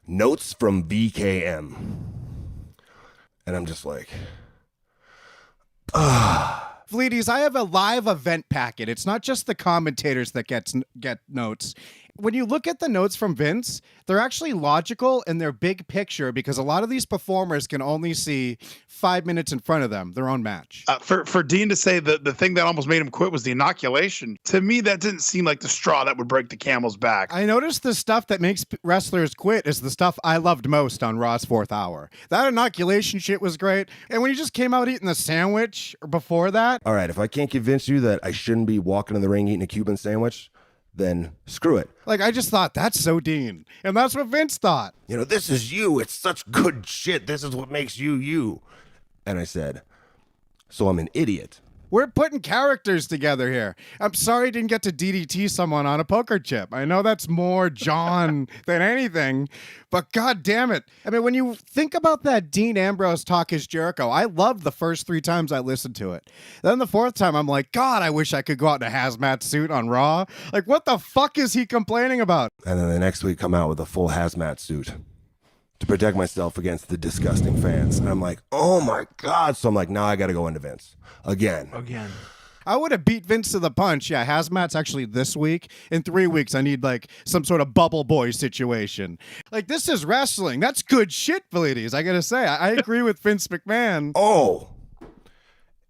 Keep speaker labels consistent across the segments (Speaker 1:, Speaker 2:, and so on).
Speaker 1: notes from VKM. And I'm just like,
Speaker 2: Fleeties, I have a live event packet. It's not just the commentators that get notes. When you look at the notes from Vince, they're actually logical and they're big picture because a lot of these performers can only see 5 minutes in front of them, their own match.
Speaker 3: For Dean to say the thing that almost made him quit was the inoculation, to me, that didn't seem like the straw that would break the camel's back.
Speaker 2: I noticed the stuff that makes wrestlers quit is the stuff I loved most on Raw's 4th Hour. That inoculation shit was great. And when he just came out eating the sandwich before that.
Speaker 1: All right, if I can't convince you that I shouldn't be walking in the ring eating a Cuban sandwich, then screw it.
Speaker 2: Like, I just thought, that's so Dean. And that's what Vince thought.
Speaker 1: You know, this is you. It's such good shit. This is what makes you, you. And I said, so I'm an idiot.
Speaker 2: We're putting characters together here. I'm sorry I didn't get to DDT someone on a poker chip. I know that's more John than anything, but god damn it. I mean, when you think about that Dean Ambrose Talk is Jericho, I loved the first 3 times I listened to it. Then the 4th time, I'm like, God, I wish I could go out in a hazmat suit on Raw. Like, what the fuck is he complaining about?
Speaker 1: And then the next week, come out with a full hazmat suit to protect myself against the disgusting fans. And I'm like, oh my God. So I'm like, now I got to go into Vince. Again.
Speaker 2: I would have beat Vince to the punch. Yeah, hazmat's actually this week. In 3 weeks, I need like some sort of bubble boy situation. Like, this is wrestling. That's good shit, ladies. I got to say, I agree with Vince McMahon.
Speaker 1: Oh,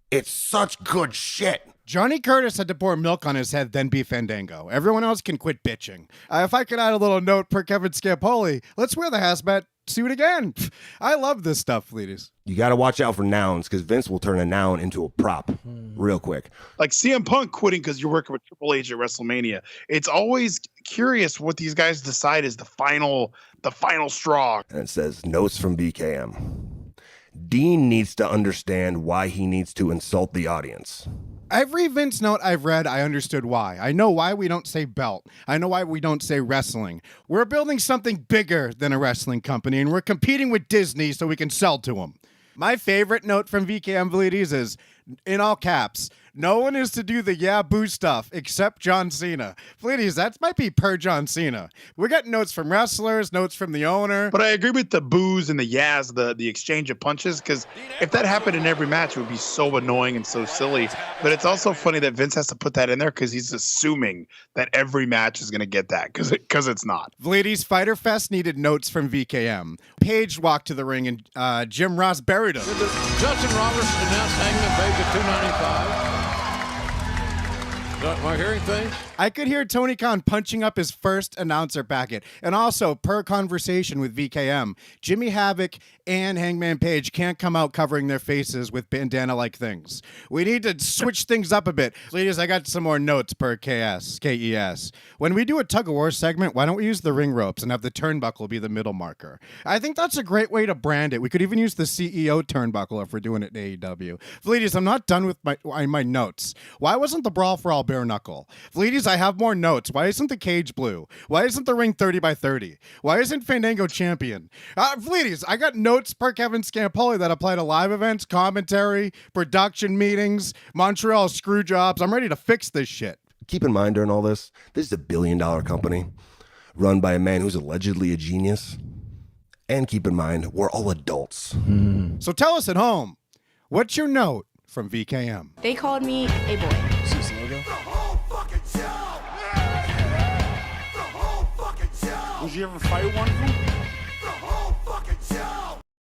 Speaker 1: it's such good shit.
Speaker 2: Johnny Curtis had to pour milk on his head, then be Fandango. Everyone else can quit bitching. If I could add a little note per Kevin Scampoli, let's wear the hazmat suit again. I love this stuff, ladies.
Speaker 1: You got to watch out for nouns because Vince will turn a noun into a prop real quick.
Speaker 3: Like CM Punk quitting because you're working with Triple H at WrestleMania. It's always curious what these guys decide is the final straw.
Speaker 1: And it says, notes from VKM. Dean needs to understand why he needs to insult the audience.
Speaker 2: Every Vince note I've read, I understood why. I know why we don't say belt. I know why we don't say wrestling. We're building something bigger than a wrestling company, and we're competing with Disney so we can sell to them. My favorite note from VKM Velides is, in all caps, no one is to do the yeah boo stuff except John Cena. Please, that might be per John Cena. We got notes from wrestlers, notes from the owner.
Speaker 3: But I agree with the boos and the yas, the exchange of punches, because if that happened in every match, it would be so annoying and so silly. But it's also funny that Vince has to put that in there because he's assuming that every match is going to get that because it's not.
Speaker 2: Ladies, Fighter Fest needed notes from VKM. Paige walked to the ring and Jim Ross buried him.
Speaker 4: Justin Roberts announced Hangman Page at 295. Am I hearing things?
Speaker 2: I could hear Tony Khan punching up his first announcer packet. And also, per conversation with VKM, Jimmy Havoc and Hangman Page can't come out covering their faces with bandana-like things. We need to switch things up a bit. Ladies, I got some more notes per KES. When we do a tug-of-war segment, why don't we use the ring ropes and have the turnbuckle be the middle marker? I think that's a great way to brand it. We could even use the CEO turnbuckle if we're doing it in AEW. Ladies, I'm not done with my notes. Why wasn't the Brawl for All bare knuckle? Ladies, I have more notes. Why isn't the cage blue? Why isn't the ring 30 by 30? Why isn't Fandango champion? Ladies, I got notes per Kevin Scampoli that apply to live events, commentary, production meetings, Montreal screw jobs. I'm ready to fix this shit.
Speaker 1: Keep in mind during all this is a $1 billion company run by a man who's allegedly a genius. And keep in mind, we're all adults.
Speaker 2: So tell us at home, what's your note from VKM?
Speaker 5: They called me a boy.
Speaker 6: Would you ever fight one of them?